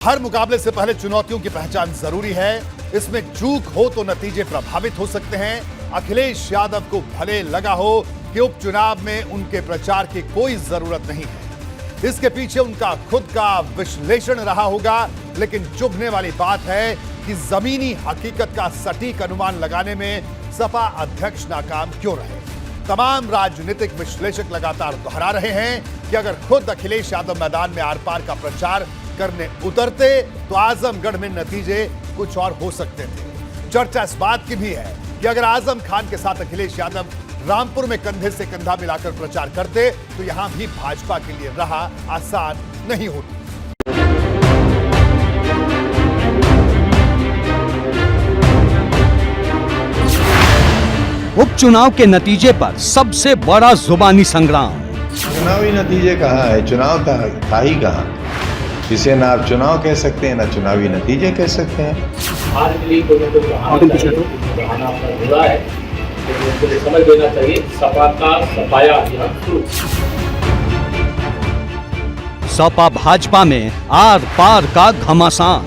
हर मुकाबले से पहले चुनौतियों की पहचान जरूरी है। इसमें चूक हो तो नतीजे प्रभावित हो सकते हैं। अखिलेश यादव को भले लगा हो कि उपचुनाव में उनके प्रचार की कोई जरूरत नहीं है, इसके पीछे उनका खुद का विश्लेषण रहा होगा। लेकिन चुभने वाली बात है कि जमीनी हकीकत का सटीक अनुमान लगाने में सपा अध्यक्ष नाकाम क्यों रहे। तमाम राजनीतिक विश्लेषक लगातार दोहरा रहे हैं कि अगर खुद अखिलेश यादव मैदान में आर पार का प्रचार करने उतरते तो आजमगढ़ में नतीजे कुछ और हो सकते थे। चर्चा इस बात की भी है कि अगर आजम खान के साथ अखिलेश यादव रामपुर में कंधे से कंधा मिलाकर प्रचार करते तो यहां भी भाजपा के लिए राह आसान नहीं होती। उपचुनाव के नतीजे पर सबसे बड़ा जुबानी संग्राम। चुनावी नतीजे कहाँ है? चुनाव था ही कहाँ? इसे ना आप चुनाव कह सकते हैं ना चुनावी नतीजे कह सकते हैं। हार के लिए कोई ना कोई बहाना हुआ है, लेकिन उनको समझ लेना चाहिए सपा का सफाया अभियान शुरू। सपा भाजपा में आर पार का घमासान।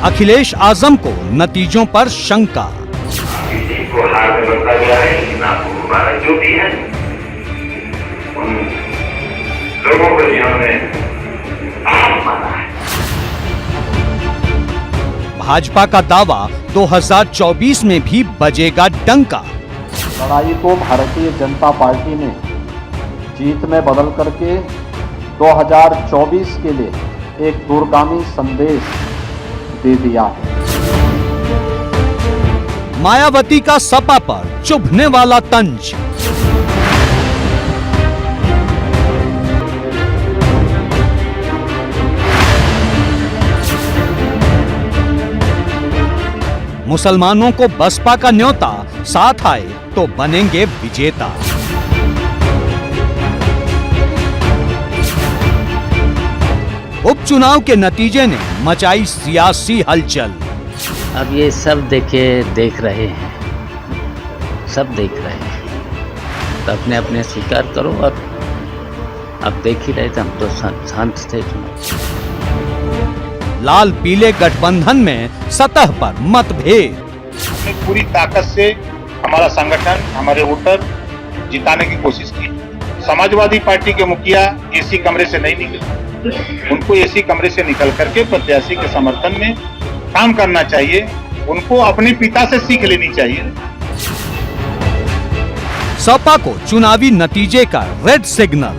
अखिलेश आजम को नतीजों पर शंका। किसी को हार में बदला गया है, लेकिन आपको हमारा जो भी है उन लोगों को जिन्होंने माना है। भाजपा का दावा 2024 में भी बजेगा डंका। लड़ाई को भारतीय जनता पार्टी ने जीत में बदल करके 2024 के लिए एक दूरगामी संदेश दे दिया है। मायावती का सपा पर चुभने वाला तंज। मुसलमानों को बसपा का न्योता, साथ आए तो बनेंगे विजेता। उपचुनाव के नतीजे ने मचाई सियासी हलचल। अब ये सब देख रहे हैं, सब देख रहे हैं, तो अपने अपने स्वीकार करो। और अब देख ही रहे थे, हम तो शांत थे। लाल पीले गठबंधन में सतह पर मतभेद। हमने पूरी ताकत से हमारा संगठन, हमारे वोटर जिताने की कोशिश की। समाजवादी पार्टी के मुखिया एसी कमरे से नहीं निकले, उनको एसी कमरे से निकल करके प्रत्याशी के समर्थन में काम करना चाहिए। उनको अपने पिता से सीख लेनी चाहिए। सपा को चुनावी नतीजे का रेड सिग्नल।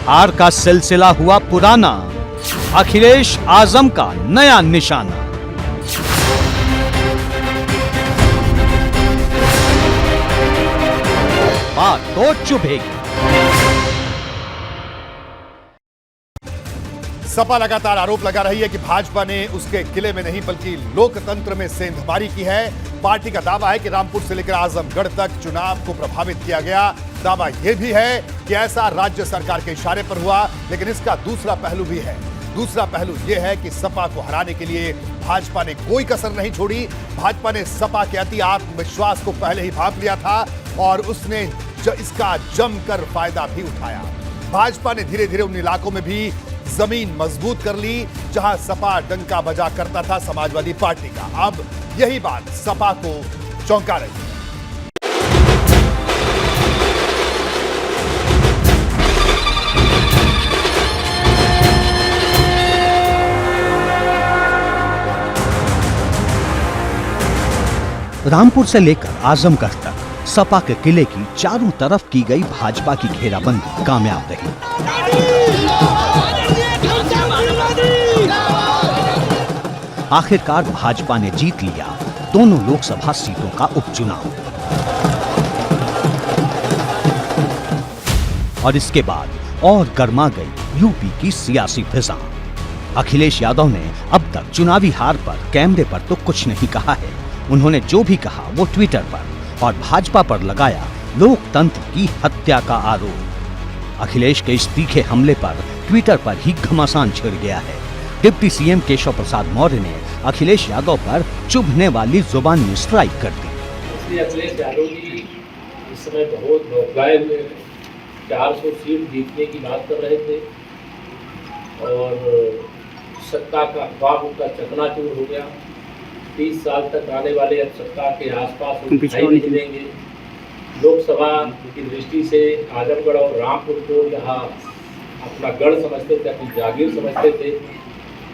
हार का सिलसिला हुआ पुराना, अखिलेश आजम का नया निशाना। बात तो चुभेगी। सपा लगातार आरोप लगा रही है कि भाजपा ने उसके किले में नहीं बल्कि लोकतंत्र में सेंधमारी की है। पार्टी का दावा है कि रामपुर से लेकर आजमगढ़ तक चुनाव को प्रभावित किया गया। दावा यह भी है कि ऐसा राज्य सरकार के इशारे पर हुआ, लेकिन इसका दूसरा पहलू भी है। दूसरा पहलू यह है कि सपा को हराने के लिए भाजपा ने कोई कसर नहीं छोड़ी। भाजपा ने सपा के अति आत्मविश्वास को पहले ही भांप लिया था और उसने इसका जमकर फायदा भी उठाया। भाजपा ने धीरे धीरे उन इलाकों में भी जमीन मजबूत कर ली जहां सपा डंका बजा करता था समाजवादी पार्टी का। अब यही बात सपा को चौंका रही है। रामपुर से लेकर आजमगढ़ तक सपा के किले की चारों तरफ की गई भाजपा की घेराबंदी कामयाब रही। आखिरकार भाजपा ने जीत लिया दोनों लोकसभा सीटों का उपचुनाव। और इसके बाद और गर्मा गई यूपी की सियासी फिजा। अखिलेश यादव ने अब तक चुनावी हार पर कैमरे पर तो कुछ नहीं कहा है। उन्होंने जो भी कहा वो ट्विटर पर और भाजपा पर लगाया लोकतंत्र की हत्या का आरोप। अखिलेश के इस तीखे हमले पर ट्विटर पर ही घमासान छिड़ गया है। डिप्टी सीएम केशव प्रसाद मौर्य ने अखिलेश यादव पर चुभने वाली जुबानी स्ट्राइक कर दी। इसलिए अखिलेश यादव जी इस समय बहुत भौकाए हुए हैं। 400 सीट जीतने की बात कर रहे थे और सत्ता का ख्वाब उनका चकनाचूर हो गया। 30 साल तक आने वाले अब सत्ता के आसपास दिखाई नहीं देंगे। लोकसभा की दृष्टि से आजमगढ़ और रामपुर को यहाँ अपना गढ़ समझते थे, अपनी जागीर समझते थे।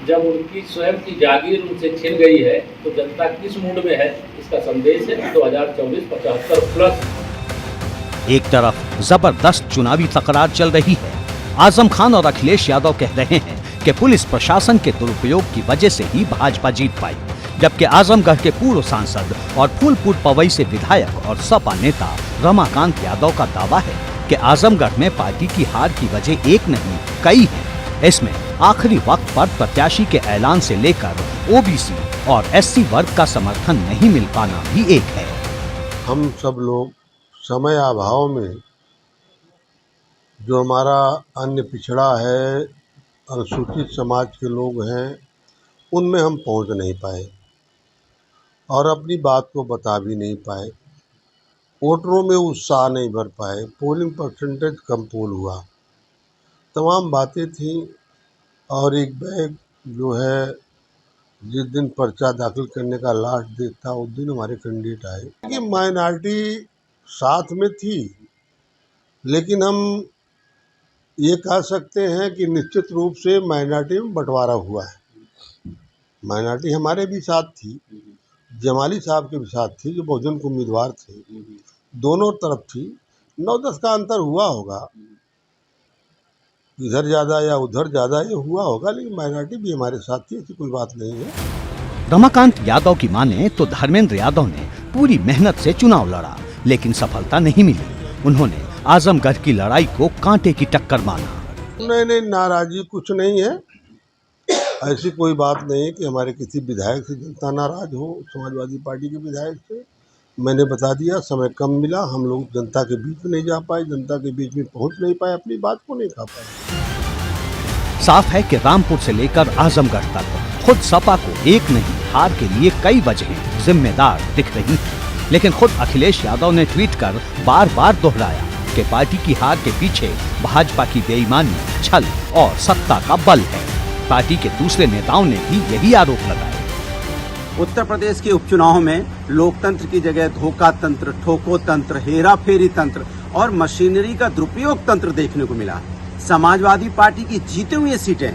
जब उनकी स्वयं की जागीर उनसे छिन गई है तो जनता किस मूड में है, इसका संदेश है 2024 75 प्लस। एक तरफ जबरदस्त चुनावी तकरार चल रही है। आजम खान और अखिलेश यादव कह रहे हैं कि पुलिस प्रशासन के दुरुपयोग की वजह से ही भाजपा जीत पाई, जबकि आजमगढ़ के पूर्व सांसद और फूलपुर पवई से विधायक और सपा नेता रमाकांत यादव का दावा है कि आजमगढ़ में पार्टी की हार की वजह एक नहीं कई है। इसमें आखिरी वक्त पर प्रत्याशी के ऐलान से लेकर ओबीसी और एससी वर्ग का समर्थन नहीं मिल पाना भी एक है। हम सब लोग समय अभाव में जो हमारा अन्य पिछड़ा है, अनुसूचित समाज के लोग हैं, उनमें हम पहुंच नहीं पाए और अपनी बात को बता भी नहीं पाए। वोटरों में उत्साह नहीं भर पाए, पोलिंग परसेंटेज कम पोल हुआ, तमाम बातें थी। और एक बैग जो है जिस दिन पर्चा दाखिल करने का लास्ट डेट था उस दिन हमारे कैंडिडेट आए कि माइनॉरिटी साथ में थी, लेकिन हम ये कह सकते हैं कि निश्चित रूप से माइनॉरिटी में बंटवारा हुआ है। माइनॉरिटी हमारे भी साथ थी, जमाली साहब के भी साथ थी जो बहुजन के उम्मीदवार थे, दोनों तरफ थी। 9-10 का अंतर हुआ होगा, इधर ज़्यादा या उधर ज़्यादा ये हुआ होगा, लेकिन माइनॉरिटी भी हमारे साथ थी, ऐसी कोई बात नहीं है। रमाकांत यादव की माने तो धर्मेंद्र यादव ने पूरी मेहनत से चुनाव लड़ा, लेकिन सफलता नहीं मिली। उन्होंने आजमगढ़ की लड़ाई को कांटे की टक्कर माना। नहीं, नाराजगी कुछ नहीं है। ऐसी कोई बात नहीं है कि हमारे किसी विधायक से जनता नाराज हो, समाजवादी पार्टी के विधायक से। मैंने बता दिया, समय कम मिला, हम लोग जनता के बीच में नहीं जा पाए, जनता के बीच में पहुंच नहीं पाए, अपनी बात को नहीं कह पाए। साफ है कि रामपुर से लेकर आजमगढ़ तक खुद सपा को एक नहीं हार के लिए कई वजहें जिम्मेदार दिख रही हैं। लेकिन खुद अखिलेश यादव ने ट्वीट कर बार बार दोहराया कि पार्टी की हार के पीछे भाजपा की बेईमानी, छल और सत्ता का बल है। पार्टी के दूसरे नेताओं ने भी यही आरोप लगाया। उत्तर प्रदेश के उपचुनाव में लोकतंत्र की जगह धोखा तंत्र, ठोको तंत्र, हेरा फेरी तंत्र और मशीनरी का दुरुपयोग तंत्र देखने को मिला। समाजवादी पार्टी की जीती हुई सीटें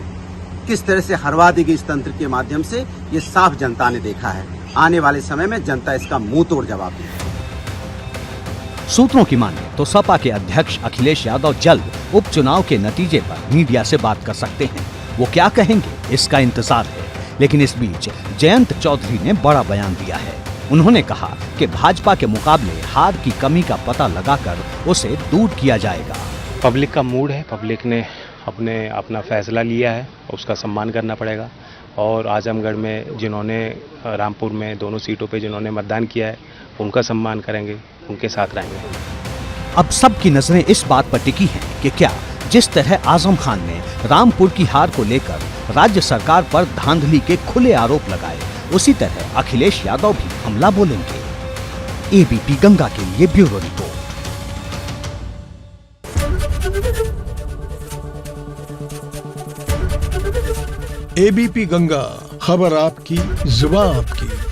किस तरह से हरवा दी गई इस तंत्र के माध्यम से, ये साफ जनता ने देखा है। आने वाले समय में जनता इसका मुंह तोड़ जवाब देगी। सूत्रों की माने तो सपा के अध्यक्ष अखिलेश यादव जल्द उपचुनाव के नतीजे पर मीडिया से बात कर सकते हैं। वो क्या कहेंगे, इसका इंतजार है। लेकिन इस बीच जयंत चौधरी ने बड़ा बयान दिया है। उन्होंने कहा कि भाजपा के मुकाबले हार की कमी का पता लगाकर उसे दूर किया जाएगा। पब्लिक का मूड है, पब्लिक ने अपना फैसला लिया है, उसका सम्मान करना पड़ेगा। और आजमगढ़ में जिन्होंने, रामपुर में दोनों सीटों पे जिन्होंने मतदान किया है, उनका सम्मान करेंगे, उनके साथ रहेंगे। अब सबकी नजरें इस बात पर टिकी हैं कि क्या जिस तरह आजम खान ने रामपुर की हार को लेकर राज्य सरकार पर धांधली के खुले आरोप लगाए, उसी तरह अखिलेश यादव भी हमला बोलेंगे। एबीपी गंगा के लिए ब्यूरो रिपोर्ट। एबीपी गंगा, खबर आपकी, जुबान आपकी।